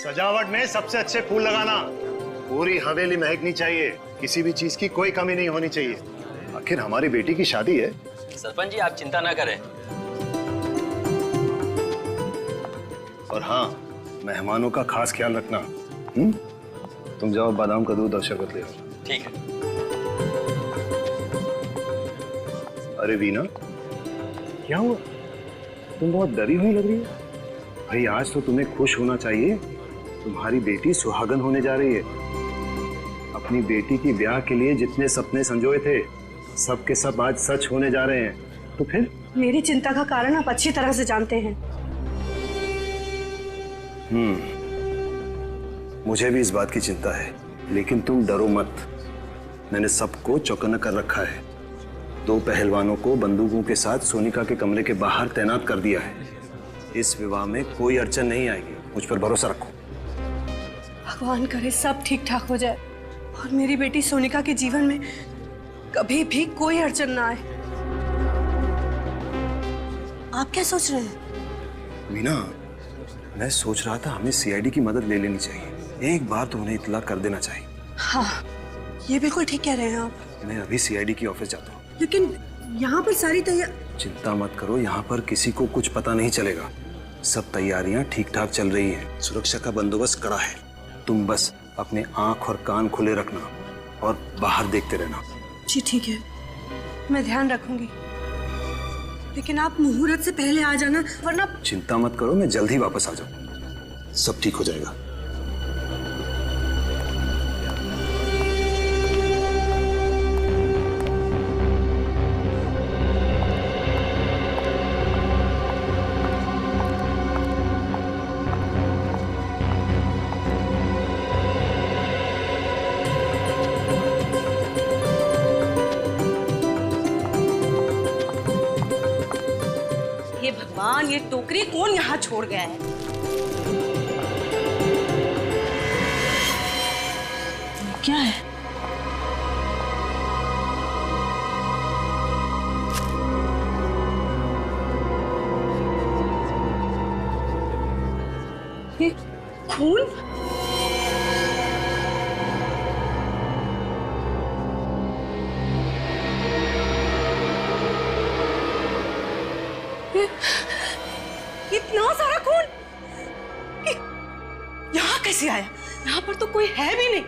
सजावट में सबसे अच्छे फूल लगाना। पूरी हवेली महकनी चाहिए, किसी भी चीज की कोई कमी नहीं होनी चाहिए। आखिर हमारी बेटी की शादी है। सरपंच जी, आप चिंता ना करें। और हाँ, मेहमानों का खास ख्याल रखना। तुम जाओ बादाम का दूध और शरबत ले आओ। ठीक है। अरे वीना, क्या हुआ? तुम बहुत डरी हुई लग रही हो। भाई आज तो तुम्हें खुश होना चाहिए, तुम्हारी बेटी सुहागन होने जा रही है। अपनी बेटी की ब्याह के लिए जितने सपने संजोए थे, सब के सब आज सच होने जा रहे हैं। तो फिर मेरी चिंता का कारण आप अच्छी तरह से जानते हैं। मुझे भी इस बात की चिंता है, लेकिन तुम डरो मत। मैंने सबको चौकन्ना कर रखा है। 2 पहलवानों को बंदूकों के साथ सोनिका के कमरे के बाहर तैनात कर दिया है। इस विवाह में कोई अड़चन नहीं आएगी, मुझ पर भरोसा रखो। भगवान करे सब ठीक ठाक हो जाए और मेरी बेटी सोनिका के जीवन में कभी भी कोई अड़चन ना आए। आप क्या सोच रहे हैं? मीना, मैं सोच रहा था हमें सीआईडी की मदद ले लेनी चाहिए। एक बार तो उन्हें इत्तला कर देना चाहिए। हाँ, ये बिल्कुल ठीक कह रहे हैं आप। मैं अभी सीआईडी की ऑफिस जाता हूँ। लेकिन यहाँ पर सारी चिंता मत करो, यहाँ पर किसी को कुछ पता नहीं चलेगा। सब तैयारियां ठीक ठाक चल रही हैं। सुरक्षा का बंदोबस्त कड़ा है। तुम बस अपने आंख और कान खुले रखना और बाहर देखते रहना। जी ठीक है, मैं ध्यान रखूंगी। लेकिन आप मुहूर्त से पहले आ जाना, वरना। चिंता मत करो, मैं जल्द ही वापस आ जाऊँ। सब ठीक हो जाएगा। हे भगवान, ये टोकरी कौन यहाँ छोड़ गया है? क्या है? ये खून? इतना सारा खून यहाँ कैसे आया? यहाँ पर तो कोई है भी नहीं।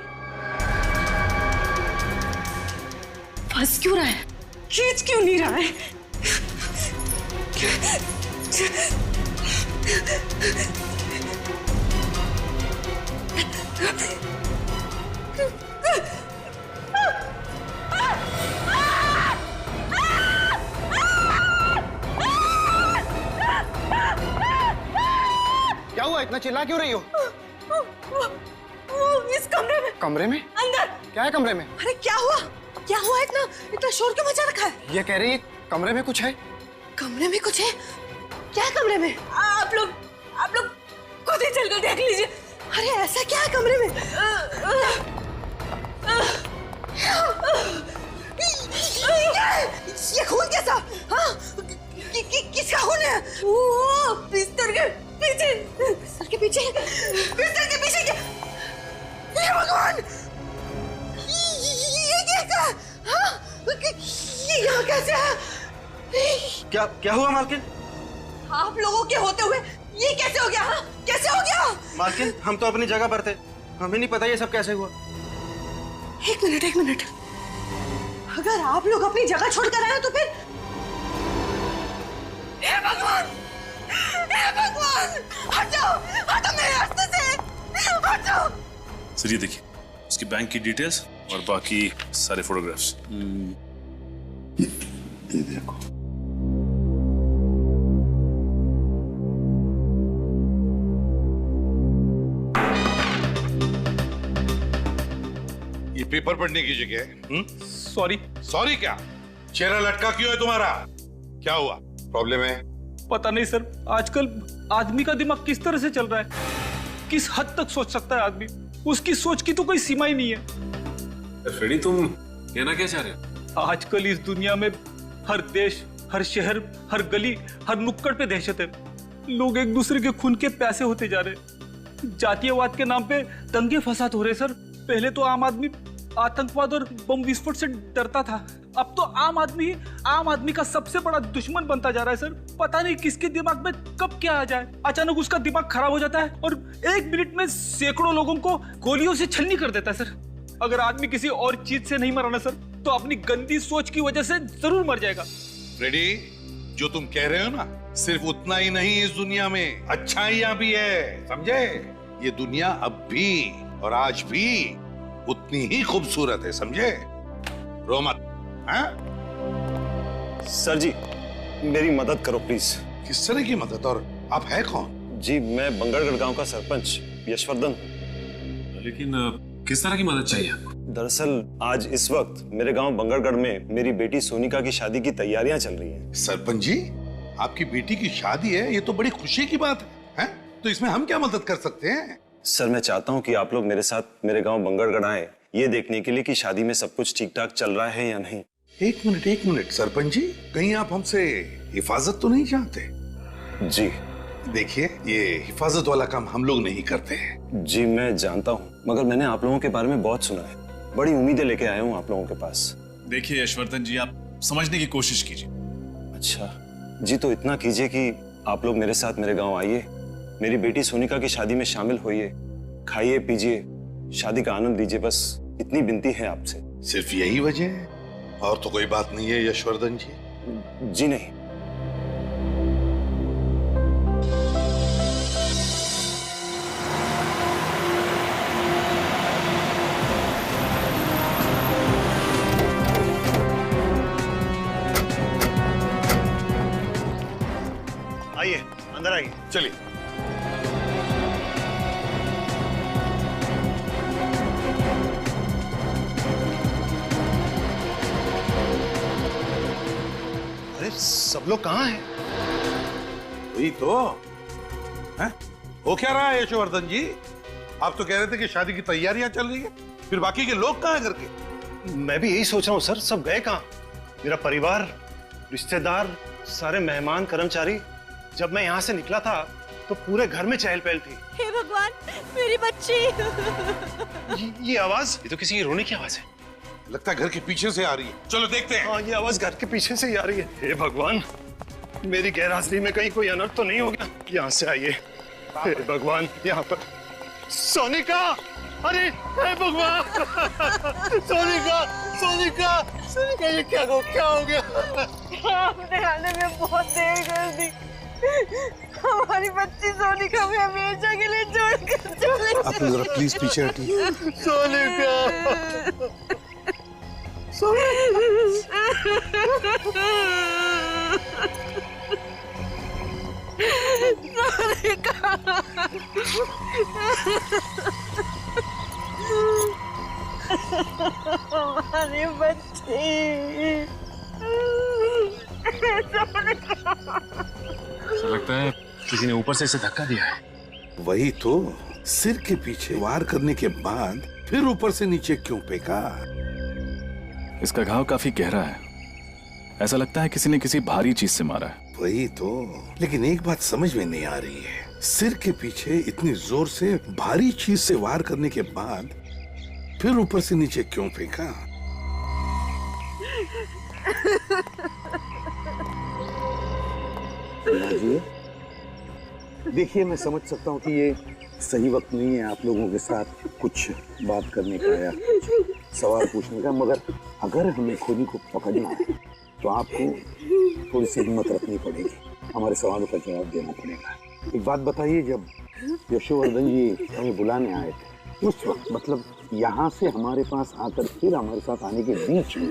फंस क्यों रहा है? खींच क्यों नहीं रहा है? क्या हुआ? इतना चिल्ला क्यों रही हो? इस कमरे में। कमरे में? अंदर। क्या है कमरे में? अरे क्या हुआ? क्या हुआ? इतना शोर क्यों मचा रखा है? ये कह रही है कमरे में कुछ है। कमरे में कुछ है? क्या है कमरे में? आप लोग खुद ही चलकर देख लीजिए। अरे ऐसा क्या है कमरे में? ये खून कैसा? हाँ? किसका खून है? वो बिस्तर के पीछे। बिस्तर के पीछे? बिस्तर के पीछे क्या? ये भगवान! ये क्या? हाँ? ये यहाँ कैसे है? क्या हुआ मालकिन? आप लोगों के होते हुए ये कैसे हो गया? हाँ? कैसे हो गया? मालकिन, हम तो अपनी जगह पर थे, हमें नहीं पता ये सब कैसे हुआ। एक मिनट। अगर आप लोग अपनी जगह छोड़कर आए तो फिर? हे भगवान! हटो मेरे रास्ते से! हटो! सर ये देखिए, उसकी बैंक की डिटेल्स और बाकी सारे फोटोग्राफ्स। ये देखो। ये पेपर पढ़ने की जगह। सॉरी। सॉरी क्या? चेहरा लटका क्यों है तुम्हारा? क्या हुआ? प्रॉब्लम है? पता नहीं सर, आजकल आदमी का दिमाग किस तरह से चल रहा है, किस हद तक सोच सकता है आदमी, उसकी सोच की तो कोई सीमा ही नहीं है। फ्रेडी, तुम कहना क्या चाह रहे हो? आजकल इस दुनिया में हर देश, हर शहर, हर गली, हर नुक्कड़ पे दहशत है। लोग एक दूसरे के खून के प्यासे होते जा रहे हैं। जातीयवाद के नाम पे दंगे फसाद हो रहे सर। पहले तो आम आदमी आतंकवाद और बम विस्फोट से डरता था, अब तो आम आदमी का सबसे बड़ा दुश्मन बनता जा रहा है सर। पता नहीं किसके दिमाग में कब क्या आ जाए, अचानक उसका दिमाग खराब हो जाता है और 1 मिनट में सैकड़ों लोगों को गोलियों से छलनी कर देता है सर। अगर आदमी किसी और चीज से नहीं मरा ना सर, तो अपनी गंदी सोच की वजह से जरूर मर जाएगा। रेडी, जो तुम कह रहे हो ना, सिर्फ उतना ही नहीं, इस दुनिया में अच्छाइयां भी है, समझे? ये दुनिया अब भी और आज भी उतनी ही खूबसूरत है, समझे? रो मत। हाँ? सर जी, मेरी मदद करो प्लीज। किस तरह की मदद, और आप है कौन? जी, मैं बंगरगढ़ गांव का सरपंच यशवर्धन हूँ। लेकिन किस तरह की मदद चाहिए आपको? दरअसल आज इस वक्त मेरे गांव बंगरगढ़ में मेरी बेटी सोनिका की शादी की तैयारियां चल रही हैं। सरपंच जी, आपकी बेटी की शादी है, ये तो बड़ी खुशी की बात है? तो इसमें हम क्या मदद कर सकते हैं? सर, मैं चाहता हूं कि आप लोग मेरे साथ मेरे गांव बंगरगढ़ आए, ये देखने के लिए कि शादी में सब कुछ ठीक ठाक चल रहा है या नहीं। एक मिनट सरपंच जी, कहीं आप हमसे हिफाजत तो नहीं चाहते? जी देखिए, ये हिफाजत वाला काम हम लोग नहीं करते हैं। जी मैं जानता हूँ, मगर मैंने आप लोगों के बारे में बहुत सुना है, बड़ी उम्मीदें लेके आया हूँ आप लोगों के पास। देखिए यशवर्धन जी, आप समझने की कोशिश कीजिए। अच्छा जी, तो इतना कीजिए कि आप लोग मेरे साथ मेरे गांव आइए, मेरी बेटी सोनिका की शादी में शामिल होइए, खाइए पीजिए, शादी का आनंद लीजिए, बस इतनी विनती है आपसे। सिर्फ यही वजह है, और तो कोई बात नहीं है यशवर्धन जी? जी नहीं। आइए, अंदर आइए। चलिए। अरे सब लोग कहाँ हैं? वही तो है? हो क्या रहा है यशवर्धन जी? आप तो कह रहे थे कि शादी की तैयारियां चल रही है, फिर बाकी के लोग कहाँ हैं घर के? मैं भी यही सोच रहा हूँ सर, सब गए कहाँ? मेरा परिवार, रिश्तेदार, सारे मेहमान, कर्मचारी। जब मैं यहाँ से निकला था तो पूरे घर में चहल पहल थी। हे भगवान, मेरी बच्ची! ये आवाज, ये तो किसी की रोने की आवाज है। लगता है घर के पीछे से आ रही है, चलो देखते हैं। हाँ, ये आवाज घर के पीछे से ही आ रही है। हे भगवान, मेरी गैरहाजिरी में कहीं कोई अनर्थ तो नहीं हो गया? यहाँ से आइए। हे भगवान, यहाँ पर सोनिका! अरे हे भगवान! सोनिका, सोनिका, सोनिका, ये क्या हो गया? आपने आने में बहुत देर कर दी। हमारी बच्ची सोनिका में हमेशा के लिए छोड़कर चले गए। आप जरा प्लीज पीछे हटिए। सोनिका! हमारी बच्ची ऐसा लगता है किसी ने ऊपर से इसे धक्का दिया है। वही तो, सिर के पीछे वार करने के बाद फिर ऊपर से नीचे क्यों फेंका? इसका घाव काफी गहरा है, ऐसा लगता है किसी ने किसी भारी चीज से मारा है। वही तो, लेकिन एक बात समझ में नहीं आ रही है, सिर के पीछे इतनी जोर से भारी चीज से वार करने के बाद फिर ऊपर से नीचे क्यों फेंका? देखिए, मैं समझ सकता हूँ कि ये सही वक्त नहीं है आप लोगों के साथ कुछ बात करने का या सवाल पूछने का, मगर अगर हमें खोनी को पकड़ना है तो आपको थोड़ी सी हिम्मत रखनी पड़ेगी, हमारे सवालों का जवाब देना पड़ेगा। एक बात बताइए, जब यशवर्धन जी हमें बुलाने आए थे उस वक्त, मतलब यहाँ से हमारे पास आकर फिर हमारे साथ आने के बीच में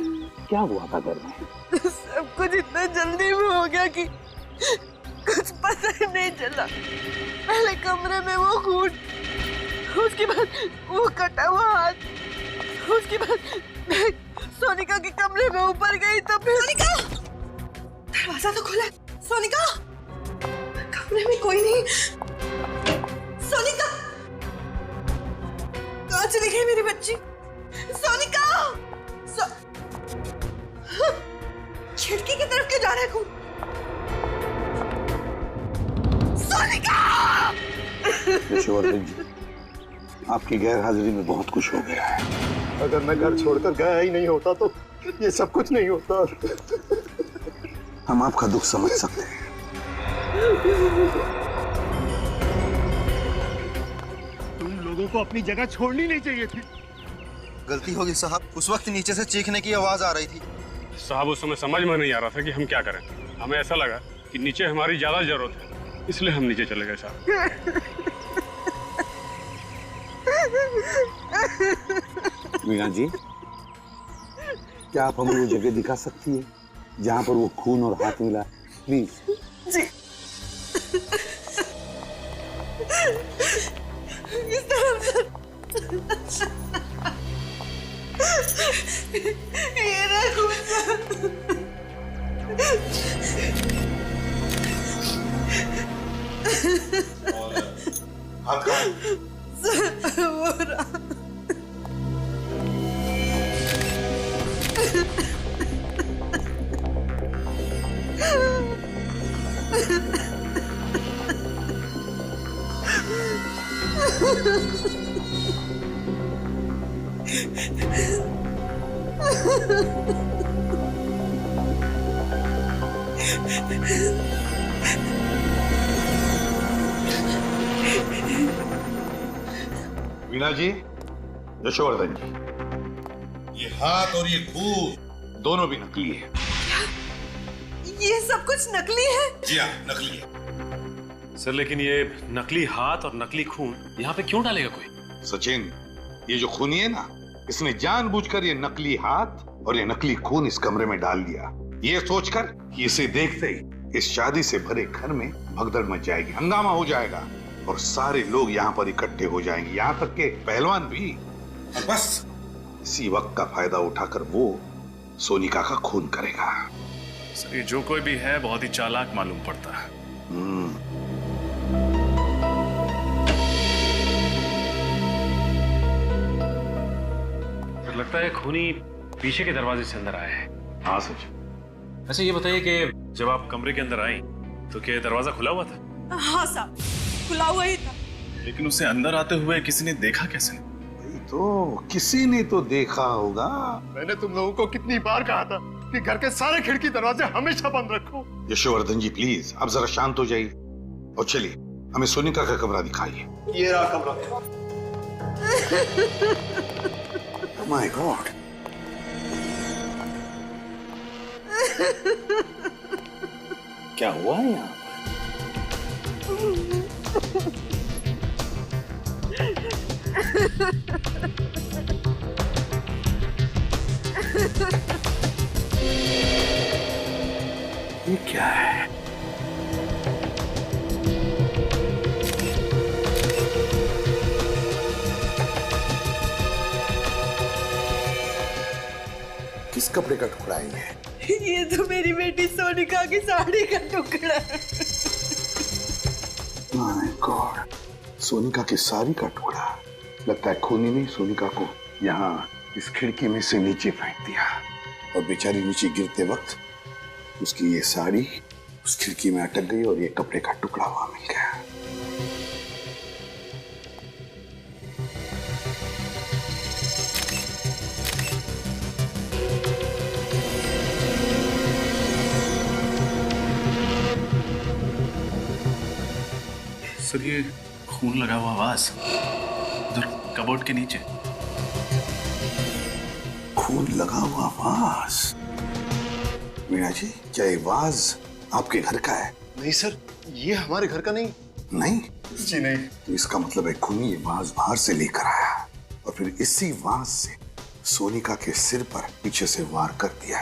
क्या हुआ था घर में? सब कुछ इतना जल्दी में हो गया कि कुछ पता ही नहीं चला। पहले कमरे में वो खून, उसके बाद वो कटा हुआ हाथ, उसके बाद मैं सोनिका के कमरे में ऊपर गई तो फिर सोनिका! दरवाजा तो खुला है। सोनिका! कमरे में कोई नहीं। सोनिका! कहाँ चली गई मेरी बच्ची? सोनिका! खिड़की की तरफ क्यों जा रहा है खून? सोनिका! यशोवर्धन जी, आपकी गैर हाजिरी में बहुत कुछ हो गया है। अगर मैं घर छोड़कर गया ही नहीं होता तो ये सब कुछ नहीं होता। हम आपका दुख समझ सकते हैं। तुम लोगों को अपनी जगह छोड़नी नहीं चाहिए थी। गलती होगी साहब, उस वक्त नीचे से चीखने की आवाज आ रही थी। साहब उस समय समझ में नहीं आ रहा था कि हम क्या करें। हमें ऐसा लगा कि नीचे हमारी ज्यादा जरूरत है, इसलिए हम नीचे चले गए साहब। वीणा जी, क्या आप हमें वो जगह दिखा सकती है जहाँ पर वो खून और हाथ मिला? प्लीज। जी। इस तरफ से। ये रखो। हाथ कहाँ? वो रहा। वीणा जी, यशोवर्धन जी, ये हाथ और ये खून दोनों भी नकली है। ये सब कुछ नकली है? जी हाँ, नकली है। सर लेकिन ये नकली हाथ और नकली खून यहाँ पे क्यों डालेगा कोई? सचिन, ये जो खूनी है ना, इसने जानबूझकर ये नकली हाथ और ये नकली खून इस कमरे में डाल दिया, ये सोचकर कि इसे देखते ही इस शादी से भरे घर में भगदड़ मच जाएगी, हंगामा हो जाएगा और सारे लोग यहाँ पर इकट्ठे हो जाएंगे, यहाँ तक के पहलवान भी। और बस इसी वक्त का फायदा उठाकर वो सोनिका का खून करेगा। सर ये जो कोई भी है बहुत ही चालाक मालूम पड़ता है। लगता है खूनी पीछे के दरवाजे से अंदर आया है। हाँ सच। अच्छा ये बताइए कि जब आप कमरे के अंदर आई तो क्या दरवाजा खुला हुआ था? हाँ साहब, खुला हुआ ही था। लेकिन उसे अंदर आते हुए किसी ने देखा कैसे? तो किसी ने तो देखा होगा। मैंने तुम लोगों को कितनी बार कहा था कि घर के सारे खिड़की दरवाजे हमेशा बंद रखो। यशोवर्धन जी प्लीज, आप जरा शांत हो जाइए और चलिए हमें सोनिका का कमरा दिखाइए। ये रहा कमरा। माय गॉड, क्या हुआ है यहाँ ये क्या है? किस कपड़े का टुकड़ा है ये तो मेरी बेटी सोनिका की साड़ी का टुकड़ा है। माय गॉड, सोनिका की साड़ी का टुकड़ा। लगता है खूनी ने सोनिका को यहाँ इस खिड़की में से नीचे फेंक दिया और बेचारी नीचे गिरते वक्त उसकी ये साड़ी उस खिड़की में अटक गई और ये कपड़े का टुकड़ा वहां मिल गया। सर ये खून लगा हुआ आवाज उधर कबोर्ड के नीचे। खून लगा हुआ वाज। मीना जी, क्या ये वाज आपके घर का है? नहीं सर, ये हमारे घर का नहीं। नहीं जी नहीं। तो इसका मतलब है खूनी ये वाज बाहर से लेकर आया और फिर इसी वाज से सोनिका के सिर पर पीछे से वार कर दिया।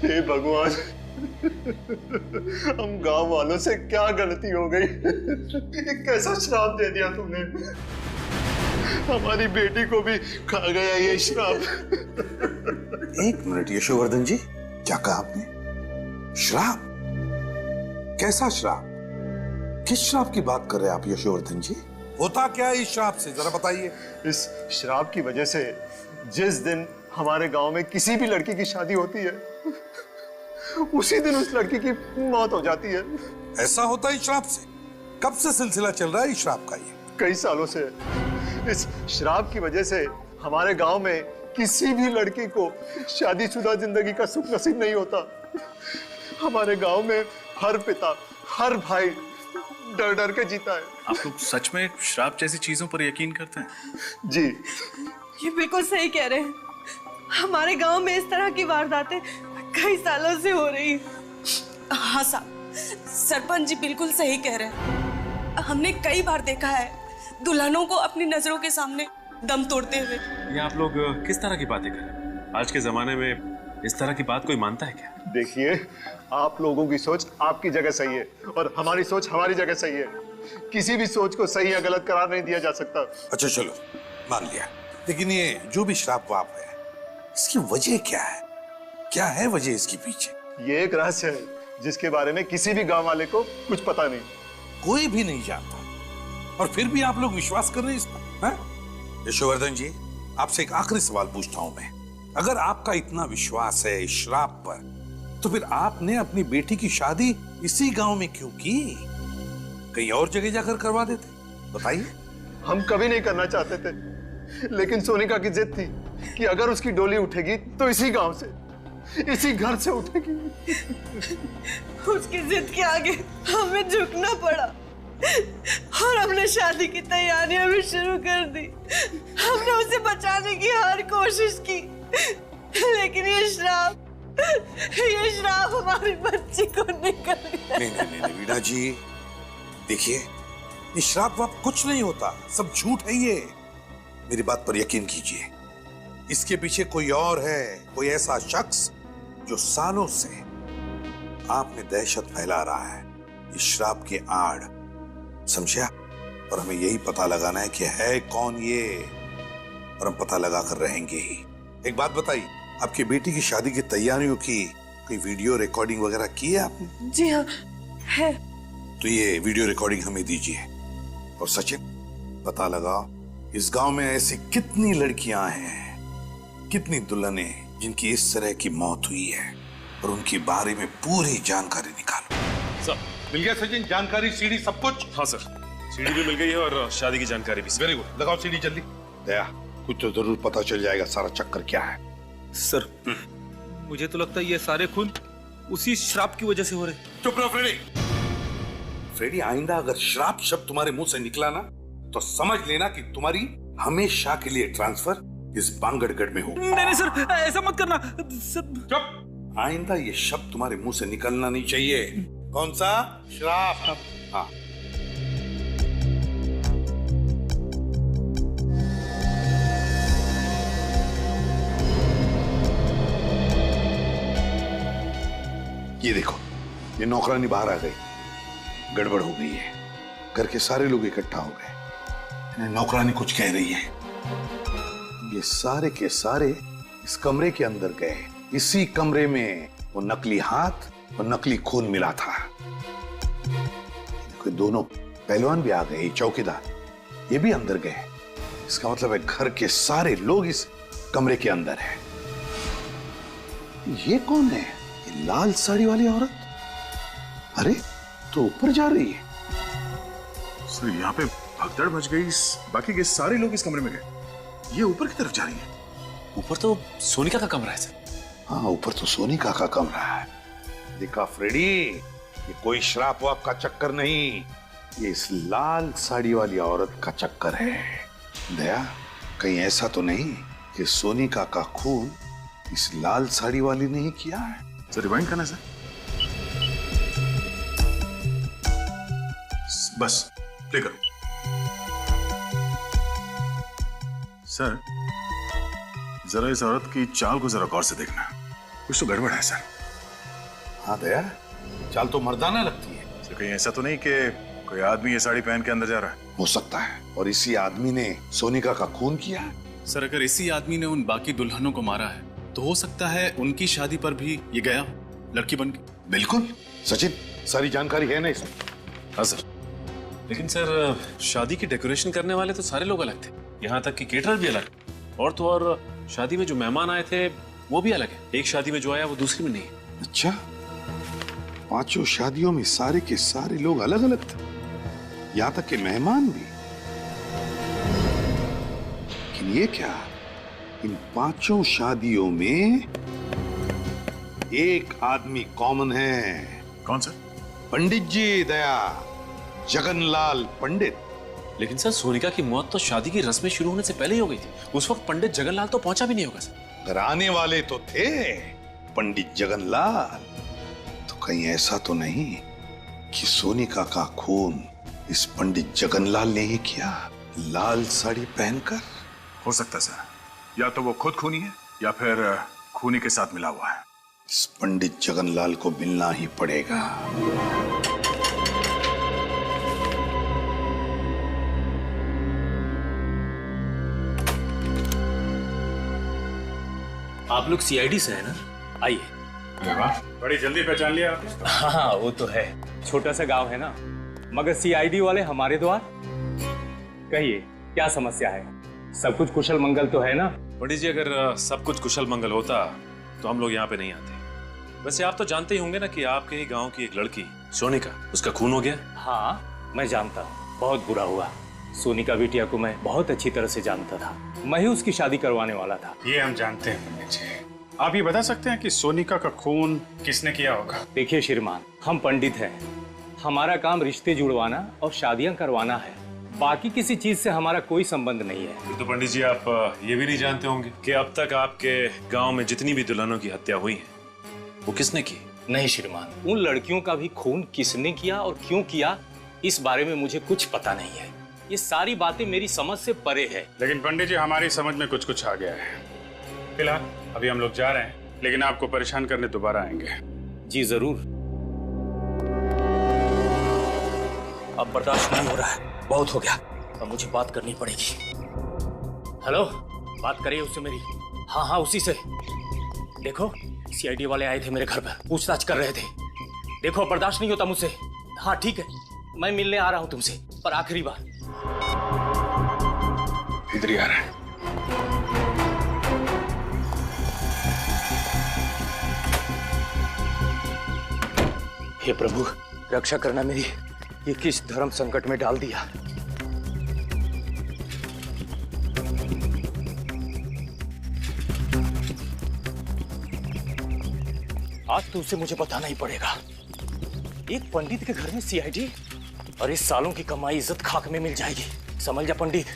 हे भगवान, हम गांव वालों से क्या गलती हो गई? कैसा श्राप दे दिया तुमने? हमारी बेटी को भी खा गया ये श्राप। एक मिनट यशोवर्धन जी, क्या कहा आपने? श्राप? कैसा श्राप? किस श्राप की बात कर रहे हैं आप यशोवर्धन जी? होता क्या है इस श्राप से, जरा बताइए। इस श्राप की वजह से जिस दिन हमारे गांव में किसी भी लड़की की शादी होती है, उसी दिन उस लड़की की मौत हो जाती है। ऐसा होता है इस श्राप से? कब से सिलसिला चल रहा है इस श्राप का? ये कई सालों से। इस श्राप की वजह से हमारे गांव में किसी भी लड़की को शादीशुदा जिंदगी का सुख नसीब नहीं होता। हमारे गांव में हर पिता, हर भाई डर डर के जीता है। आप लोग सच में श्राप जैसी चीजों पर यकीन करते हैं? जी। ये बिल्कुल सही कह रहे हैं। हमारे गांव में इस तरह की वारदातें कई सालों से हो रही हैं। हाँ साहब, सरपंच जी बिल्कुल सही कह रहे हैं। हमने कई बार देखा है दुल्हनों को अपनी नजरों के सामने दम तोड़ते हुए। ये आप लोग किस तरह की बातें कर रहे हैं? आज के जमाने में इस तरह की बात कोई मानता है क्या? देखिए, आप लोगों की सोच आपकी जगह सही है और हमारी सोच हमारी जगह सही है। किसी भी सोच को सही या गलत करार नहीं दिया जा सकता। अच्छा चलो, मान लिया, लेकिन ये जो भी श्राप वाप है, इसकी वजह क्या है? क्या है वजह इसके पीछे? ये एक रहस्य है जिसके बारे में किसी भी गांव वाले को कुछ पता नहीं, कोई भी नहीं जानता, और फिर भी आप लोग विश्वास कर रहे हैं इस पर। यशोवर्धन जी, आपसे एक आखिरी सवाल पूछता हूं मैं। अगर आपका इतना विश्वास है इस श्राप पर, तो फिर आपने अपनी बेटी की शादी इसी गांव में क्यों की? कहीं और जगह जाकर करवा देते? बताइए। हम कभी नहीं करना चाहते थे, लेकिन सोनिका की जिद थी कि अगर उसकी डोली उठेगी तो इसी गांव से, इसी घर से उठेगी। उसकी जिद के आगे हमें झुकना पड़ा और हमने शादी की तैयारियां भी शुरू कर दी। हमने उसे बचाने की हर कोशिश की, लेकिन ये श्राप हमारी बच्ची को निकल गया। नहीं वीणा जी, देखिए, ये श्राप वाप कुछ नहीं होता, सब झूठ है ये। मेरी बात पर यकीन कीजिए, इसके पीछे कोई और है, कोई ऐसा शख्स जो सालों से आप में दहशत फैला रहा है इस श्राप के आड़, समझा? और हमें यही पता लगाना है कि है कौन ये, और हम पता लगा कर रहेंगे ही। एक बात बताइए, आपकी बेटी की शादी की तैयारियों की कोई वीडियो रिकॉर्डिंग वगैरह की है आपने? जी हाँ, है। तो ये वीडियो रिकॉर्डिंग हमें दीजिए। और सचिन, पता लगाओ इस गांव में ऐसी कितनी लड़कियां हैं, कितनी दुल्हनें जिनकी इस तरह की मौत हुई है, और उनके बारे में पूरी जानकारी निकालो। सर, मिल गया सचिन जानकारी, सीडी सब कुछ? हाँ सर, सीडी भी मिल गई है और शादी की जानकारी भी। वेरी गुड, लगाओ सीडी जल्दी। दया, कुछ तो जरूर पता चल जाएगा सारा चक्कर क्या है। सर, मुझे तो लगता है ये सारे खून उसी श्राप की वजह से हो रहे। चुप रहो फ्रेडी। फ्रेडी, आइंदा अगर श्राप शब्द तुम्हारे मुंह से निकला ना, तो समझ लेना कि तुम्हारी हमेशा के लिए ट्रांसफर इस बांगड़गढ़ में हो। नहीं सर, ऐसा मत करना सर। चुप, आइंदा ये शब्द तुम्हारे मुंह से निकलना नहीं चाहिए। कौन सा? श्राप। हाँ, ये देखो, ये नौकरानी बाहर आ गई। गड़बड़ हो गई है, घर के सारे लोग इकट्ठा हो गए। नौकरानी कुछ कह रही है। ये सारे के सारे इस कमरे के अंदर गए। इसी कमरे में वो नकली हाथ और नकली खून मिला था। दोनों पहलवान भी आ गए, चौकीदार ये भी अंदर गए। इसका मतलब है घर के सारे लोग इस कमरे के अंदर हैं। ये कौन है? ये लाल साड़ी वाली औरत? अरे, तो ऊपर जा रही है। सर, यहाँ पे भगदड़ मच गई, बाकी के सारे लोग इस कमरे में गए। ये ऊपर की तरफ जा रही है। ऊपर तो सोनिका का कमरा है सर। हाँ, ऊपर तो सोनिका का कमरा है। देखा फ्रेडी, ये कोई श्राप वाप का चक्कर नहीं, ये इस लाल साड़ी वाली औरत का चक्कर है। दया, कहीं ऐसा तो नहीं कि सोनिका का खून इस लाल साड़ी वाली ने ही किया है? सर, रिवाइंड करना सर। बस प्ले करो सर। जरा इस औरत की चाल को जरा गौर से देखना, कुछ तो गड़बड़ है सर। हाँ दया, चाल तो मर्दाना लगती है। सर, कहीं ऐसा तो नहीं कि कोई आदमी ये साड़ी पहन के अंदर जा रहा है? हो सकता है, और इसी आदमी ने सोनिका का खून किया है। सर, अगर इसी आदमी ने उन बाकी दुल्हनों को मारा है, तो हो सकता है उनकी शादी पर भी ये गया हो लड़की बन के। बिल्कुल सचिन, सारी जानकारी है ना इसमें? हाँ सर, लेकिन सर शादी की डेकोरेशन करने वाले तो सारे लोग अलग थे, यहाँ तक कि केटरर भी अलग, और तो और शादी में जो मेहमान आए थे वो भी अलग है। एक शादी में जो आया वो दूसरी में नहीं है। अच्छा, पांचों शादियों में सारे के सारे लोग अलग अलग थे? यहां तक कि मेहमान भी। लेकिन ये क्या, इन 5 शादियों में एक आदमी कॉमन है। कौन सा? पंडित जी, दया जगनलाल पंडित। लेकिन सर सोनिका की मौत तो शादी की रस्में शुरू होने से पहले ही हो गई थी। उस वक्त पंडित जगनलाल तो पहुंचा भी नहीं होगा सर। अगर आने वाले तो थे पंडित जगनलाल, तो कहीं ऐसा तो नहीं कि सोनिका का खून इस पंडित जगनलाल ने ही किया, लाल साड़ी पहनकर? हो सकता है सर, या तो वो खुद खूनी है या फिर खूनी के साथ मिला हुआ है। इस पंडित जगनलाल को मिलना ही पड़ेगा। आप लोग सीआईडी से है ना? आइए। अरे वाह, बड़ी जल्दी पहचान लिया आपने। हाँ वो तो है, छोटा सा गांव है ना, मगर सीआईडी वाले हमारे द्वार। कहिए क्या समस्या है? सब कुछ कुशल मंगल तो है ना? पंडित जी, अगर सब कुछ कुशल मंगल होता तो हम लोग यहाँ पे नहीं आते। वैसे आप तो जानते ही होंगे ना कि आपके ही गांव की एक लड़की सोनिका, उसका खून हो गया। हाँ मैं जानता, बहुत बुरा हुआ। सोनिका बिटिया को मैं बहुत अच्छी तरह से जानता था, मैं ही उसकी शादी करवाने वाला था। ये हम जानते हैं पंडित जी। आप ये बता सकते हैं कि सोनिका का खून किसने किया होगा? देखिए श्रीमान, हम पंडित हैं, हमारा काम रिश्ते जुड़वाना और शादियां करवाना है, बाकी किसी चीज से हमारा कोई संबंध नहीं है। तो पंडित जी, आप ये भी नहीं जानते होंगे कि अब तक आपके गांव में जितनी भी दुल्हनों की हत्या हुई है वो किसने की? नहीं श्रीमान, उन लड़कियों का भी खून किसने किया और क्यों किया, इस बारे में मुझे कुछ पता नहीं है। ये सारी बातें मेरी समझ से परे है। लेकिन पंडित जी, हमारी समझ में कुछ कुछ आ गया है। फिलहाल अभी हम लोग जा रहे हैं, लेकिन आपको परेशान करने दोबारा आएंगे। जी जरूर। अब बर्दाश्त नहीं हो रहा है, बहुत हो गया, अब मुझे बात करनी पड़ेगी। हेलो, बात करिए उससे मेरी। हाँ हाँ उसी से। देखो सीआईडी वाले आए थे मेरे घर पर, पूछताछ कर रहे थे। देखो बर्दाश्त नहीं होता मुझसे। हाँ ठीक है, मैं मिलने आ रहा हूं तुमसे, पर आखिरी बार। इधर ही आ रहा है। हे प्रभु, रक्षा करना मेरी, ये किस धर्म संकट में डाल दिया। आज तो उसे मुझे बताना ही पड़ेगा। एक पंडित के घर में सीआईडी, और इस सालों की कमाई इज्जत खाक में मिल जाएगी। समझ जा पंडित,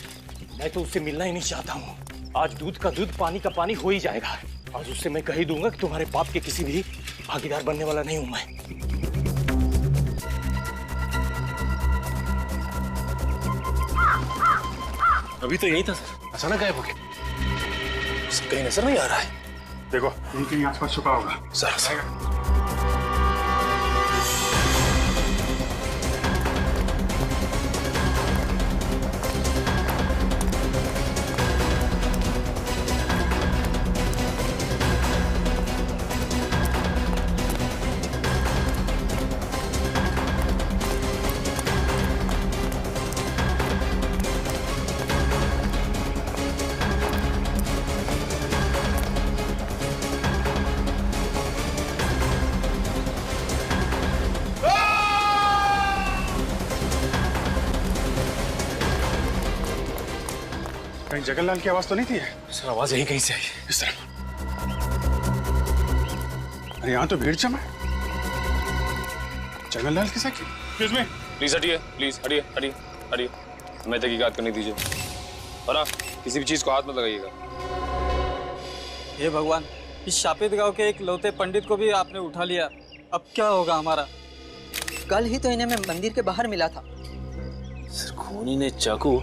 मैं तो उससे मिलना ही नहीं चाहता हूँ। आज दूध का दूध, पानी का पानी हो ही जाएगा। आज उससे मैं कह ही दूंगा कि तुम्हारे पाप के किसी भी भागीदार बनने वाला नहीं हूं मैं। अभी तो यही था सर, अचानक गायब हो गया। कहीं नजर नहीं आ रहा है। देखो यहीं कहीं आसपास छुपा होगा। सर कहीं जगनलाल की आवाज तो नहीं थी? सर आवाज यही कहीं से आई, इस तरफ। अरे यहाँ तो भीड़ जमा है। जगनलाल के साथ? एक्सक्यूज मी, प्लीज हटिए, प्लीज हटिए हटिए हटिए, मैं तहकीकात करने दीजिए। और ना किसी भी चीज को हाथ मत लगाइएगा। हे भगवान, इस शापित गांव के एक लौते पंडित को भी आपने उठा लिया, अब क्या होगा हमारा? कल ही तो इन्हें मैं मंदिर के बाहर मिला था। सर खूनी ने चाकू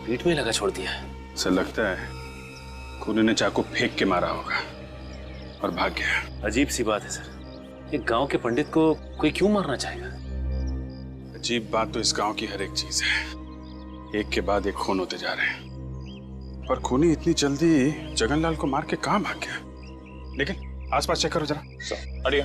पीठ में लगा छोड़ दिया है। सर लगता है खूनी ने चाकू फेंक के मारा होगा और भाग गया। अजीब सी बात है सर, एक गांव के पंडित को कोई क्यों मारना चाहेगा? अजीब बात तो इस गांव की हर एक चीज है, एक के बाद एक खून होते जा रहे हैं। पर खूनी इतनी जल्दी जगनलाल को मार के कहां भाग गया? लेकिन आसपास चेक करो जरा। हटिए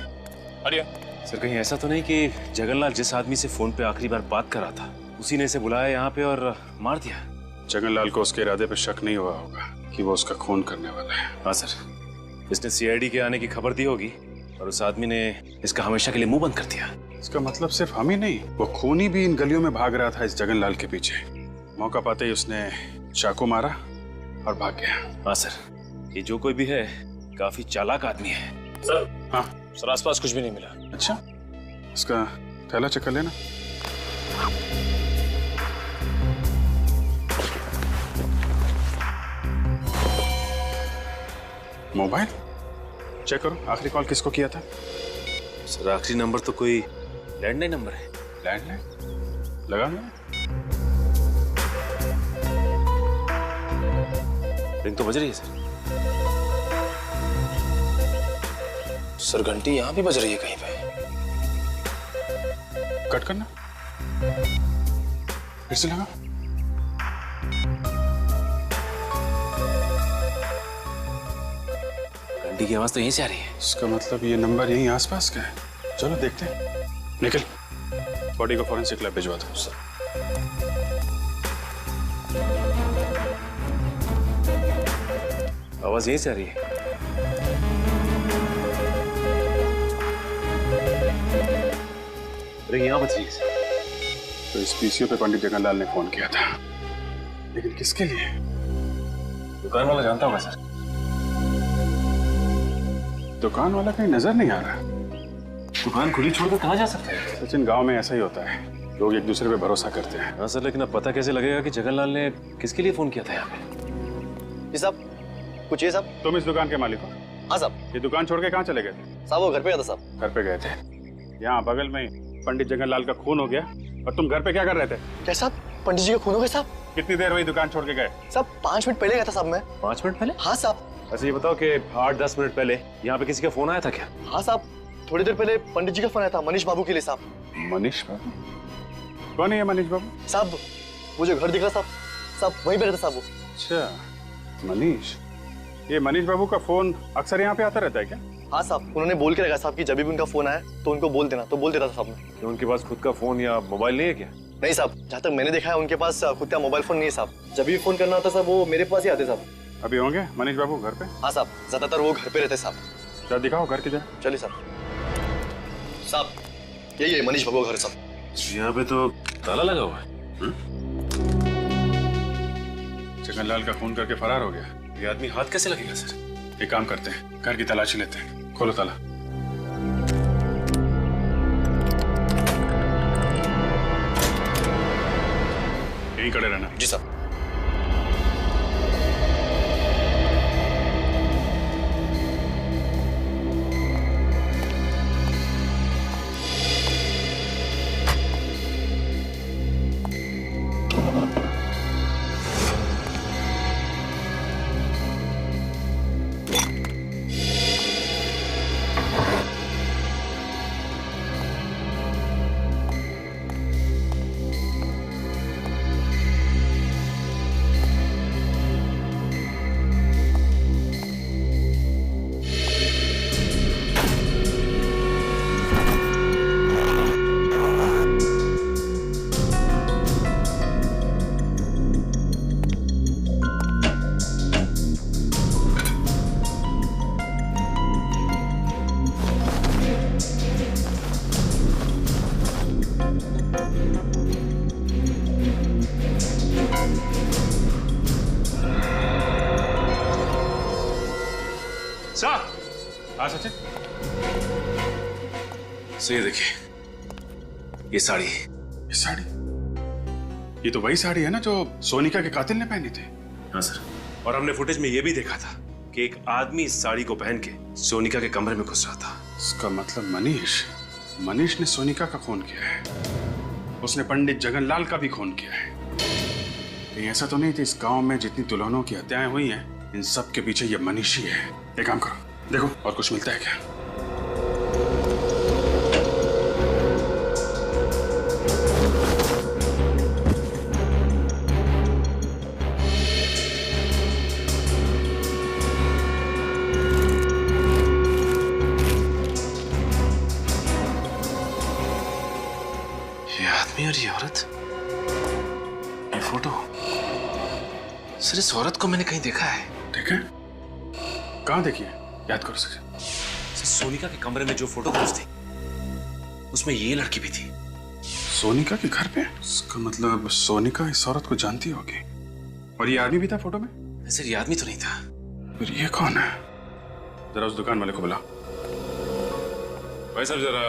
हटिए। सर कहीं ऐसा तो नहीं कि जगनलाल जिस आदमी से फोन पे आखिरी बार बात कर रहा था उसी ने इसे बुलाया यहाँ पे और मार दिया? जगनलाल को उसके इरादे पे शक नहीं हुआ होगा कि वो उसका खून करने वाला है। हाँ सर, इसने सीआईडी के आने की खबर दी होगी और उस आदमी ने इसका हमेशा के लिए मुंह बंद कर दिया। इसका मतलब सिर्फ हम ही नहीं, वो खूनी भी इन गलियों में भाग रहा था इस जगनलाल के पीछे। मौका पाते ही उसने चाकू मारा और भाग गया। हाँ सर, ये जो कोई भी है काफी चालाक आदमी है। सर। हाँ सर, आसपास कुछ भी नहीं मिला। अच्छा, इसका थैला चेक कर लेना। मोबाइल चेक करो, आखिरी कॉल किसको किया था? सर आखिरी नंबर तो कोई लैंडलाइन नंबर है। लैंडलाइन लगा लो। रिंग तो बज रही है सर। सर घंटी यहाँ भी बज रही है कहीं पे। कट करना, फिर से लगा। घंटी की आवाज तो यहीं से आ रही है। इसका मतलब ये नंबर यहीं आसपास का है। चलो देखते हैं। निकल, बॉडी को फॉरेंसिक लैब भिजवा दो। सर आवाज यहीं से आ रही है। रिंग यहाँ बज रही है। तो इस पीसीओ पे पंडित जगनलाल ने फोन किया था, लेकिन किसके लिए? दुकान वाला जानता होगा सर। दुकान वाला कहीं नजर नहीं आ रहा। दुकान खुली छोड़कर कहाँ जा सकते हैं? सचिन, गांव में ऐसा ही होता है, लोग एक दूसरे पे भरोसा करते हैं। हाँ सर, लेकिन अब पता कैसे लगेगा कि जगनलाल ने किसके लिए फोन किया था यहाँ पे? जी साहब, कुछ ये साहब। तुम इस दुकान के मालिक हो? हाँ साहब। ये दुकान छोड़ के कहाँ चले गए थे? साहब वो घर पे गया था साहब। घर पे गए थे। यहाँ बगल में पंडित जगनलाल का खून हो गया और तुम घर पे क्या कर रहे थे? क्या साहब, पंडित जी का खून हो गया साहब? कितनी देर हुई दुकान छोड़ के गए? साहब 5 मिनट पहले गया था साहब मैं। 5 मिनट पहले? हाँ साहब। अच्छा ये बताओ कि 8-10 मिनट पहले यहाँ पे किसी का फोन आया था क्या? हाँ साहब, थोड़ी देर पहले पंडित जी का फोन आया था मनीष बाबू के लिए साहब। मनीष बाबू? कौन है ये मनीष बाबू? साहब वो जो घर दिख रहा साहब, साहब वहीं पे रहता साहब वो। अच्छा मनीष, ये मनीष बाबू का फोन अक्सर यहाँ पे आता रहता है क्या? हाँ साहब, उन्होंने बोल के रखा साहब कि जब भी उनका फोन आया तो उनको बोल देना, तो बोल देता था साहब मैं। तो उनके पास खुद का फोन या मोबाइल नहीं है क्या? नहीं साहब, जहाँ तक मैंने देखा है उनके पास खुद का मोबाइल फोन नहीं है साहब। जब भी फोन करना होता साहब वो मेरे पास ही आते साहब। अभी होंगे मनीष बाबू घर पे? हाँ साहब, ज्यादातर वो घर पे रहते साहब। क्या दिखाओ घर की जगह। चलिए साहब। साहब यही है मनीष बाबू का घर साहब। यहाँ पे तो ताला लगा हुआ है। जगनलाल का खून करके फरार हो गया। ये आदमी हाथ कैसे लगेगा सर? एक काम करते हैं, घर की तलाशी लेते हैं। खोलो ताला। यहीं खड़े रहना। जी साहब। हाँ सचिन, सो ये देखिए, ये साड़ी। ये साड़ी? ये तो वही साड़ी है ना जो सोनिका के कातिल ने पहनी थी। हाँ सर, और हमने फुटेज में ये भी देखा था कि एक आदमी इस साड़ी को पहन के सोनिका के कमरे में घुस रहा था। इसका मतलब मनीष ने सोनिका का खून किया है। उसने पंडित जगनलाल का भी खून किया है। कहीं ऐसा तो नहीं थी इस गांव में जितनी दुल्हनों की हत्याएं हुई हैं, इन सब के पीछे ये मनीष ही है। एक काम करो, देखो और कुछ मिलता है क्या। ये आदमी और ये औरत, ये फोटो, सर इस औरत को मैंने कहीं देखा है। ठीक है, कहाँ देखिए, याद करो सर। सोनिका के कमरे में जो फोटोग्राफ्स थी, उसमें ये लड़की भी थी। सोनिका के घर पे? इसका मतलब सोनिका इस औरत को जानती होगी। और ये आदमी भी था फोटो में? सर ये आदमी तो नहीं था। फिर ये कौन है? जरा उस दुकान वाले को बुला। भाई साहब जरा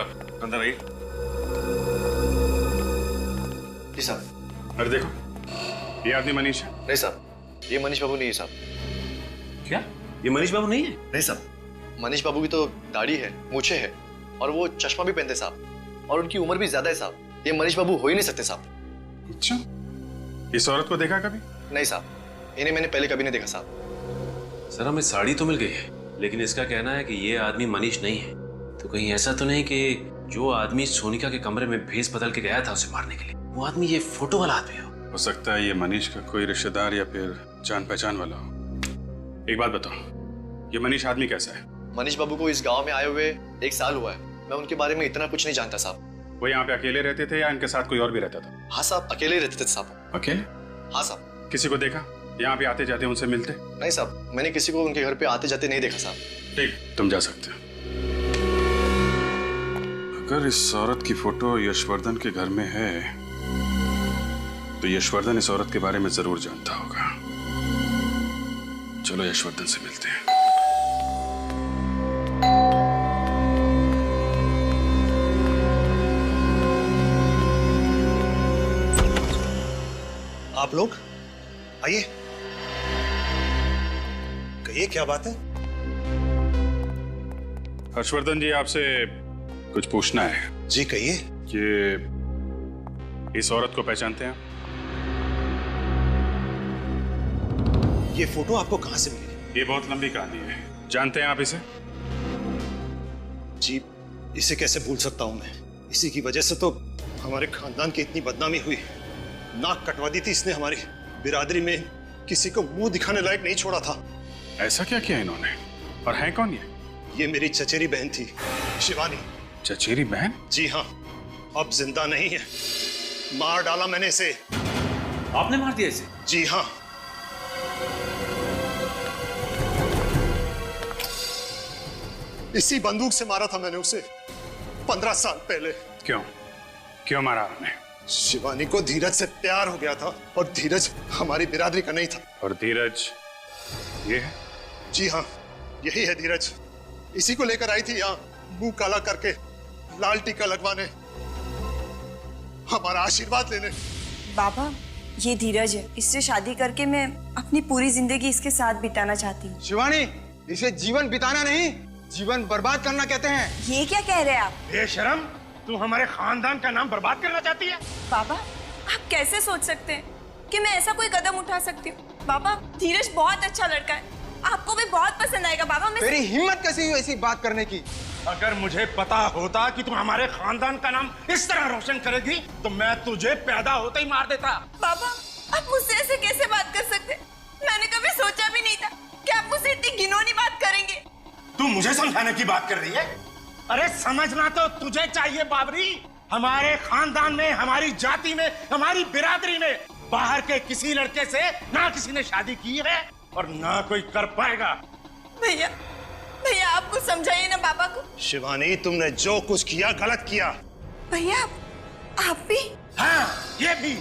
अंदर आइए। जी साहब। अरे देखो, ये आदमी मनीष है। नहीं साहब, ये मनीष बाबू नहीं है साहब। क्या? ये मनीष बाबू नहीं है? नहीं साहब, मनीष बाबू की तो दाढ़ी है, मूछें है और वो चश्मा भी पहनते साहब, और उनकी उम्र भी ज्यादा है साहब। ये मनीष बाबू हो ही नहीं सकते साहब। अच्छा, इस औरत को देखा कभी? नहीं साहब, इन्हें मैंने पहले कभी नहीं देखा साहब। सर हमें साड़ी तो मिल गई है, लेकिन इसका कहना है कि ये आदमी मनीष नहीं है। तो कहीं ऐसा तो नहीं कि जो आदमी सोनिका के कमरे में भेस बदल के गया था उसे मारने के लिए, वो आदमी ये फोटो वाला आदमी हो सकता है ये मनीष का कोई रिश्तेदार या फिर जान पहचान वाला हो। एक बात बताओ, ये मनीष आदमी कैसा है? मनीष बाबू को इस गांव में आए हुए 1 साल हुआ है। मैं उनके बारे में इतना कुछ नहीं जानता साहब। वो यहाँ पे अकेले रहते थे या इनके साथ कोई और भी रहता था? हाँ साहब, अकेले ही रहते थे साहब। अकेले? हाँ साहब। किसी को देखा यहाँ पे आते जाते उनसे मिलते? नहीं साहब, मैंने किसी को उनके घर पे आते जाते नहीं देखा साहब। ठीक, तुम जा सकते हो। अगर इस औरत की फोटो यशवर्धन के घर में है तो यशवर्धन इस औरत के बारे में जरूर जानता होगा। चलो यशवर्धन से मिलते हैं। आप लोग आइए, कहिए क्या बात है? हर्षवर्धन जी, आपसे कुछ पूछना है। जी कहिए। कि इस औरत को पहचानते हैं? ये फोटो आपको कहां से मिली? ये बहुत लंबी कहानी है। जानते हैं आप इसे? जी, इसे कैसे भूल सकता हूं मैं। इसी की वजह से तो हमारे खानदान की इतनी बदनामी हुई। नाक कटवा दी थी इसने हमारी बिरादरी में, किसी को मुंह दिखाने लायक नहीं छोड़ा था। ऐसा क्या किया इन्होंने? और है कौन ये? ये मेरी चचेरी बहन थी, शिवानी। चचेरी बहन? जी हाँ, अब जिंदा नहीं है। मार डाला मैंने इसे। आपने मार दिया इसे? जी हाँ। इसी बंदूक से मारा था मैंने उसे 15 साल पहले। क्यों? क्यों मारा आपने? शिवानी को धीरज से प्यार हो गया था और धीरज हमारी बिरादरी का नहीं था। और धीरज ये है? जी हाँ, यही है धीरज। इसी को लेकर आई थी यहाँ, मुंह काला करके, लाल टीका लगवाने, हमारा आशीर्वाद लेने। बाबा, ये धीरज है। इससे शादी करके मैं अपनी पूरी जिंदगी इसके साथ बिताना चाहती हूँ। शिवानी, इसे जीवन बिताना नहीं, जीवन बर्बाद करना कहते हैं। ये क्या कह रहे हैं आप? बेशरम, तू हमारे खानदान का नाम बर्बाद करना चाहती है? बाबा, आप कैसे सोच सकते हैं कि मैं ऐसा कोई कदम उठा सकती हूँ? बाबा, धीरज बहुत अच्छा लड़का है, आपको भी बहुत पसंद आएगा। बाबा, मैं तेरी हिम्मत कैसी हुई ऐसी बात करने की? अगर मुझे पता होता कि तू हमारे खानदान का नाम इस तरह रोशन करेगी तो मैं तुझे पैदा होते ही मार देता। बाबा, आप मुझसे ऐसे कैसे बात कर सकते? मैंने कभी सोचा भी नहीं था कि आप मुझसे इतनी घिनौनी बात करेंगे। तू मुझे समझाने की बात कर रही है? अरे समझना तो तुझे चाहिए बाबरी। हमारे खानदान में, हमारी जाति में, हमारी बिरादरी में बाहर के किसी लड़के से ना किसी ने शादी की है और ना कोई कर पाएगा। भैया, भैया आप कुछ समझाइए ना बाबा को। शिवानी, तुमने जो कुछ किया गलत किया। भैया, आप भी? हाँ, ये भी।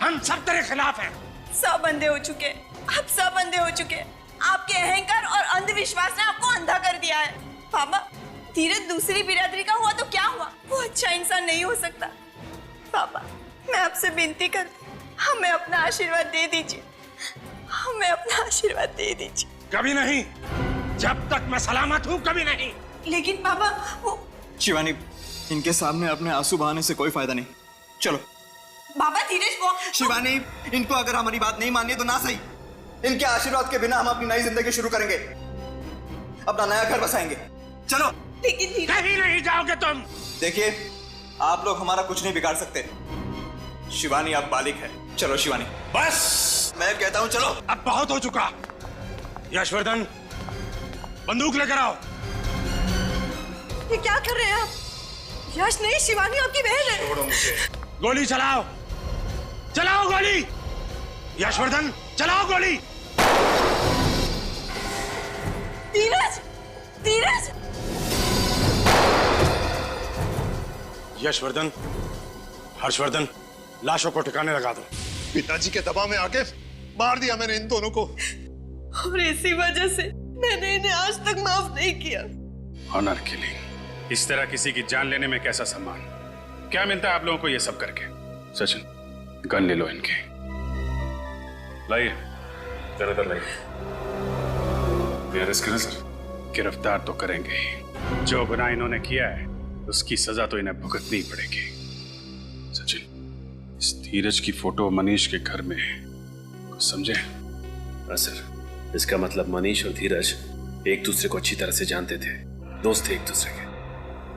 हम सब तेरे खिलाफ हैं। सब अंधे हो चुके, आप सब अंधे हो चुके। आपके अहंकार और अंधविश्वास ने आपको अंधा कर दिया है। बाबा, धीरज दूसरी बिरादरी का हुआ तो क्या हुआ? वो अच्छा इंसान नहीं हो सकता। बाबा, मैं आपसे विनती करती हूँ, हमें अपना आशीर्वाद दे दीजिए। हमें अपना आशीर्वाद दे दीजिए। कभी नहीं, जब तक मैं सलामत हूँ कभी नहीं। लेकिन बाबा, वो शिवानी, इनके सामने अपने आंसू बहाने से कोई फायदा नहीं। चलो। बाबा, धीरज वो शिवानी, इनको अगर हमारी बात नहीं मानी तो ना सही, इनके आशीर्वाद के बिना हम अपनी नई जिंदगी शुरू करेंगे, अपना नया घर बसाएंगे। चलो। लेकिन कहीं नहीं जाओगे तुम। देखिए, आप लोग हमारा कुछ नहीं बिगाड़ सकते। शिवानी आप बालिक है। चलो शिवानी। बस, मैं कहता हूं चलो। अब बहुत हो चुका। यशवर्धन, बंदूक लेकर आओ। ये क्या कर रहे हैं आप? यश नहीं, शिवानी आपकी बहन है। छोड़ो मुझे। गोली चलाओ, चलाओ गोली। यशवर्धन, चलाओ गोली। धीरज, धीरज। यशवर्धन, हर्षवर्धन, लाशों को ठिकाने लगा दो। पिताजी के दबाव में आके मार दिया मैंने इन दोनों को, और इसी वजह से मैंने इन्हें आज तक माफ नहीं किया। ऑनर किलिंग, इस तरह किसी की जान लेने में कैसा सम्मान? क्या मिलता है आप लोगों को ये सब करके? सचिन, गन ले लो इनके। लाइए, जरा लाइए। अरेस्ट करें सर? गिरफ्तार तो करेंगे ही। जो गुनाह इन्होंने किया है उसकी सजा तो इन्हें भुगतनी पड़ेगी। सचिन, इस धीरज की फोटो मनीष के घर में है, कुछ समझे? हाँ सर, इसका मतलब मनीष और धीरज एक दूसरे को अच्छी तरह से जानते थे, दोस्त थे एक दूसरे के,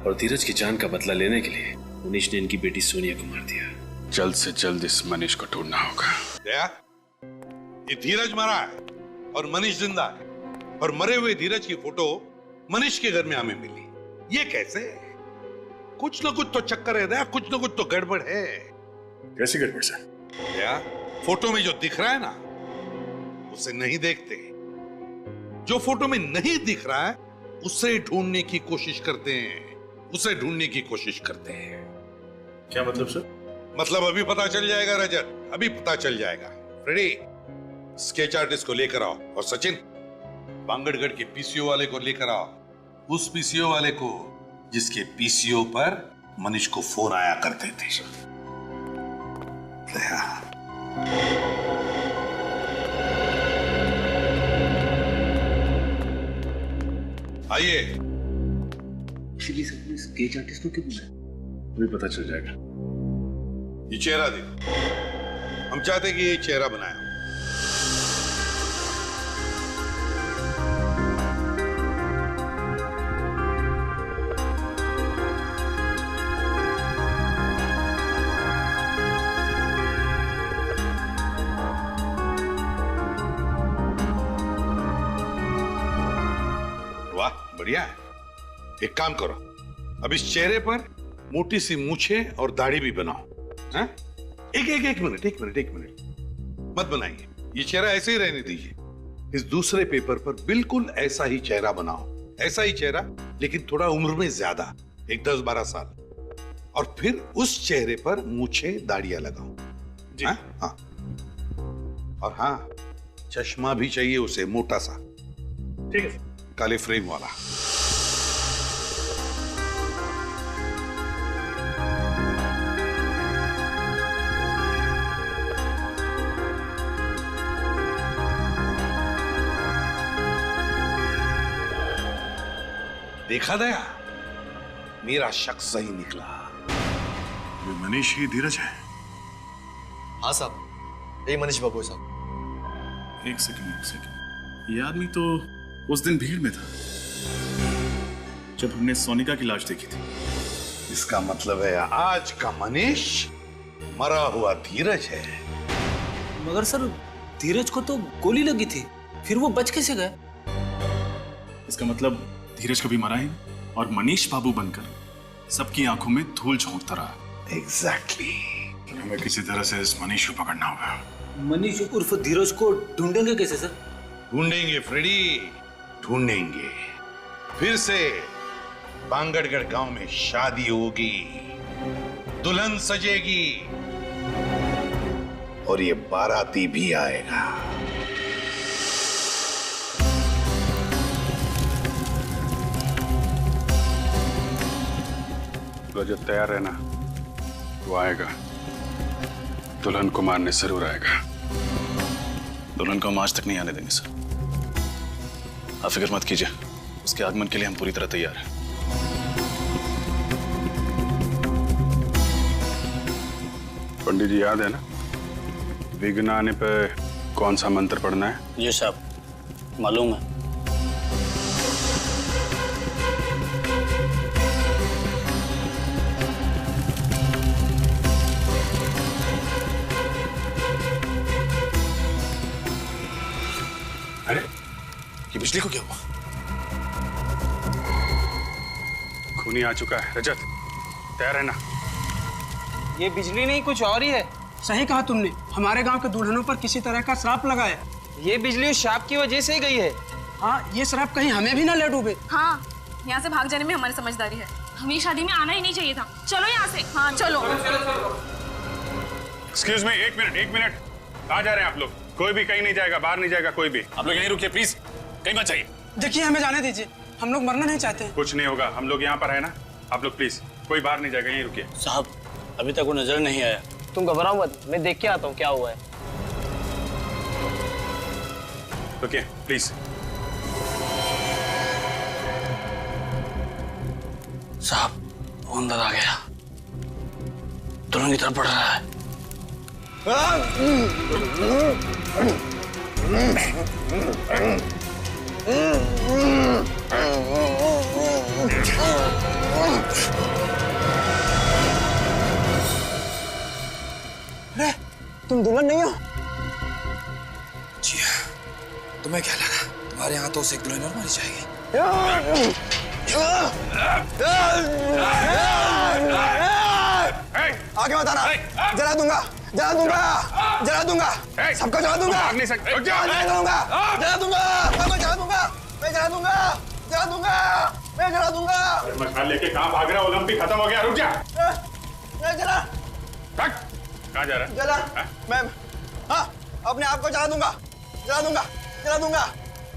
और धीरज की जान का बदला लेने के लिए मनीष ने इनकी बेटी सोनिया को मार दिया। जल्द से जल्द इस मनीष को ढूंढना होगा। ये धीरज मरा है और मनीष जिंदा है, और मरे हुए धीरज की फोटो मनीष के घर में हमें मिली। ये कैसे? कुछ ना कुछ तो चक्कर है दया, कुछ ना कुछ तो गड़बड़ है। कैसी गड़बड़ सर? दया, फोटो में जो दिख रहा है ना, उसे नहीं देखते। जो फोटो में नहीं दिख रहा है उसे ढूंढने की कोशिश करते हैं, उसे ढूंढने की कोशिश करते हैं। क्या मतलब सर? मतलब अभी पता चल जाएगा रजत, अभी पता चल जाएगा। फ्रेडी, स्केच आर्टिस्ट को लेकर आओ, और सचिन, बांगड़गढ़ के पीसीओ वाले को लेकर आओ, उस पीसीओ वाले को जिसके पीसीओ पर मनीष को फोन आया करते थे। आइए। स्केच आर्टिस्ट को क्यों बुलाया? अभी पता चल जाएगा। ये चेहरा देखो, हम चाहते हैं कि ये चेहरा बनाया। वाह, बढ़िया है। एक काम करो, अब इस चेहरे पर मोटी सी मूछें और दाढ़ी भी बनाओ। हाँ? एक मिनट मत बनाइए, ये चेहरा ऐसे ही रहने दीजिए। इस दूसरे पेपर पर बिल्कुल ऐसा ही चेहरा बनाओ, ऐसा ही चेहरा, लेकिन थोड़ा उम्र में ज्यादा, एक 10-12 साल, और फिर उस चेहरे पर मूछें दाढ़ियां लगाओ। हाँ? हाँ। और हाँ, चश्मा भी चाहिए उसे, मोटा सा। ठीक है, काले फ्रेम वाला। देखा दया, मेरा शक सही निकला। ये मनीष ही धीरज है? हाँ साहब, यही मनीष बाबू साहब। एक सेकंड। ये आदमी तो उस दिन भीड़ में था जब हमने सोनिका की लाश देखी थी। इसका मतलब है आज का मनीष मरा हुआ धीरज है। मगर सर, धीरज को तो गोली लगी थी, फिर वो बच कैसे गया? इसका मतलब धीरज कभी मरा ही नहीं और मनीष बाबू बनकर सबकी आंखों में धूल झोंकता रहा। एग्जैक्टली। हमें किसी तरह से इस मनीष को पकड़ना होगा। मनीष उर्फ धीरज को ढूंढेंगे कैसे सर? ढूंढेंगे फ्रेडी, ढूंढेंगे। फिर से बांगड़गढ़ गांव में शादी होगी, दुल्हन सजेगी, और ये बाराती भी आएगा। रजत, तैयार रहना, वो आएगा। दुल्हन को मारने जरूर आएगा। दुल्हन को हम आज तक नहीं आने देंगे सर। आप फिक्र मत कीजिए, उसके आगमन के लिए हम पूरी तरह तैयार हैं। पंडित जी, याद है ना विघ्न आने पे कौन सा मंत्र पढ़ना है? जी साहब, मालूम है। अरे, ये बिजली को क्या हुआ? खूनी आ चुका है। रजत, तैयार है ना? ये बिजली नहीं, कुछ और ही है। सही कहा तुमने, हमारे गांव के दुल्हनों पर किसी तरह का श्राप लगा है। ये बिजली उस श्राप की वजह से ही गई है। हाँ, ये श्राप कहीं हमें भी ना ले डूबे। हाँ, यहाँ से भाग जाने में हमारी समझदारी है। हमें शादी में आना ही नहीं चाहिए था। चलो यहाँ से। हाँ चलो। एक्सक्यूज मी, एक मिनट। कहाँ जा रहे हैं आप लोग? कोई भी कहीं नहीं जाएगा, बाहर नहीं जाएगा कोई भी। आप लोग यहीं रुकिए प्लीज, कहीं मत जाइए। देखिए हमें जाने दीजिए, हम लोग मरना नहीं चाहते। कुछ नहीं होगा, हम लोग यहाँ पर है ना। आप लोग प्लीज कोई बाहर नहीं जाएगा, यहीं रुकिए। साहब अभी तक वो नजर नहीं आया। तुम घबराओ मत, मैं देख के आता हूँ क्या हुआ है। रुकिए प्लीज। साहब वो अंदर आ गया, दुल्हन की तरफ बढ़ रहा है। अरे तुम दुल्हन नहीं हो? जी तुम्हें क्या लगा तुम्हारे यहाँ तो उसे एक दुल्हन और मारी जाएगी? आगे मत आना, जला दूंगा सबको जला दूंगा। मैं जला दूंगा। मशाल लेके कहाँ भाग रहा? ओलंपिक खत्म हो गया, रुक जा। मैं जला। कहाँ जा रहा है? जला मैं, हाँ अपने आप को जला दूंगा।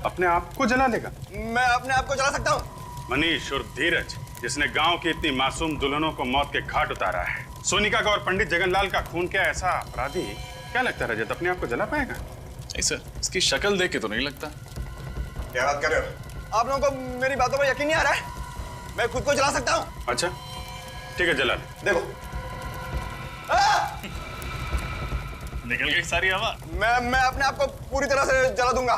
अपने आप को जला लेगा? मैं अपने आप को जला सकता हूँ। मनीष और धीरज, जिसने गांव की इतनी मासूम दुल्हनों को मौत के घाट उतारा है, सोनिका का और पंडित जगनलाल का खून क्या ऐसा अपराधी, क्या लगता है रजत अपने आप को जला पाएगा? नहीं सर, इसकी शक्ल देख के तो नहीं लगता। क्या बात कर रहे हो? आप लोगों को मेरी बातों पर यकीन नहीं आ रहा है? मैं खुद को जला सकता हूँ। अच्छा ठीक है, जला ले। देखो निकल गई सारी हवा। मैं अपने आप को पूरी तरह से जला दूंगा,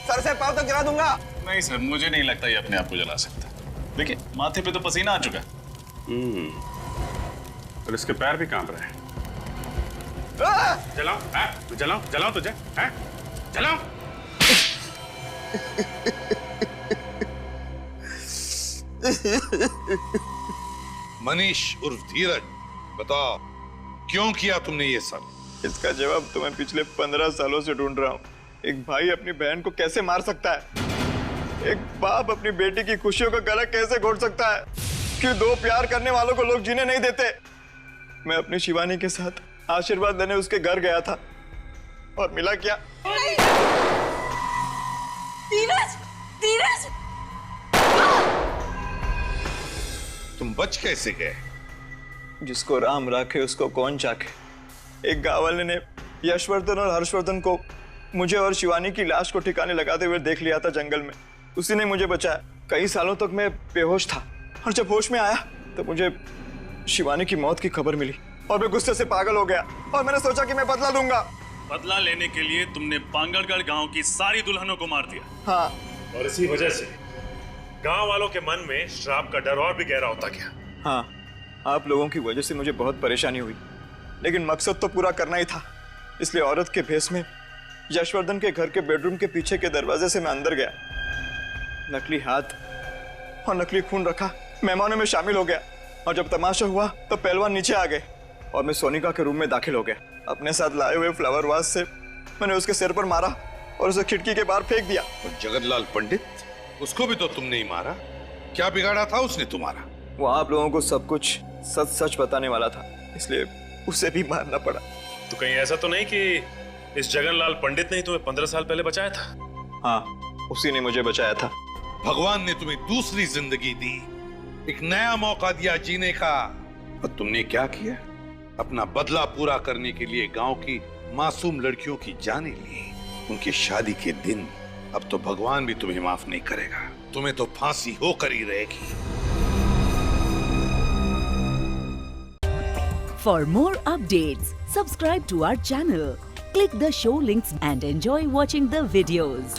सर से पांव तक जला दूंगा। नहीं सर, मुझे नहीं लगता ये अपने आप को जला सकता। देखिए माथे पे तो पसीना आ चुका है। और इसके पैर भी कांप रहे हैं। जलाऊं तुझे? जलाऊं? मनीष उर्फ धीरज, बताओ क्यों किया तुमने ये सब? इसका जवाब तो मैं पिछले 15 सालों से ढूंढ रहा हूँ। एक भाई अपनी बहन को कैसे मार सकता है? एक बाप अपनी बेटी की खुशियों का गला कैसे घोट सकता है? क्यों दो प्यार करने वालों को लोग जीने नहीं देते? मैं अपनी शिवानी के साथ आशीर्वाद लेने उसके घर गया था और मिला क्या? धीरज! तुम बच कैसे गए? जिसको राम राखे उसको कौन चाखे। एक गांव वाले ने यशवर्धन और हर्षवर्धन को मुझे और शिवानी की लाश को ठिकाने लगाते हुए देख लिया था जंगल में। उसी ने मुझे बचाया। कई सालों तक मैं बेहोश था और जब होश में आया तो मुझे शिवानी की मौत की खबर मिली और मैं गुस्से से पागल हो गया और मैंने सोचा कि मैं बदला लूंगा। बदला लेने के लिए तुमने पांगड़गढ़ गांव की सारी दुल्हनों को मार दिया। हाँ, और इसी वजह से गांव वालों के मन में श्राप का डर और भी गहरा होता गया। हाँ, आप लोगों की वजह से मुझे बहुत परेशानी हुई, लेकिन मकसद तो पूरा करना ही था। इसलिए औरत के भेष में यशवर्धन के घर के बेडरूम के पीछे के दरवाजे से मैं अंदर गया। नकली हाथ और नकली खून रखा, मेहमानों में शामिल हो गया और जब तमाशा हुआ तो पहलवान नीचे आ गए और मैं सोनिका के रूम में दाखिल हो गया। अपने साथ लाए हुए फ्लावर वास से मैंने उसके सिर पर मारा और उसे खिड़की के बाहर फेंक दिया। और जगनलाल पंडित, उसको भी तो तुमने ही मारा। क्या बिगाड़ा था उसने तुम्हारा? वो आप लोगों को सब कुछ सच सच बताने वाला था, इसलिए उसे भी मारना पड़ा। तो कहीं ऐसा तो नहीं कि इस जगनलाल पंडित ने तुम्हें 15 साल पहले बचाया था? हाँ, उसी ने मुझे बचाया था। भगवान ने तुम्हें दूसरी जिंदगी दी, एक नया मौका दिया जीने का, और तुमने क्या किया? अपना बदला पूरा करने के लिए गांव की मासूम लड़कियों की जानें ली। उनकी शादी के दिन अब तो भगवान भी तुम्हें माफ नहीं करेगा। तुम्हें तो फांसी होकर ही रहेगी। For more updates, subscribe to our channel, click the show links and enjoy watching the videos.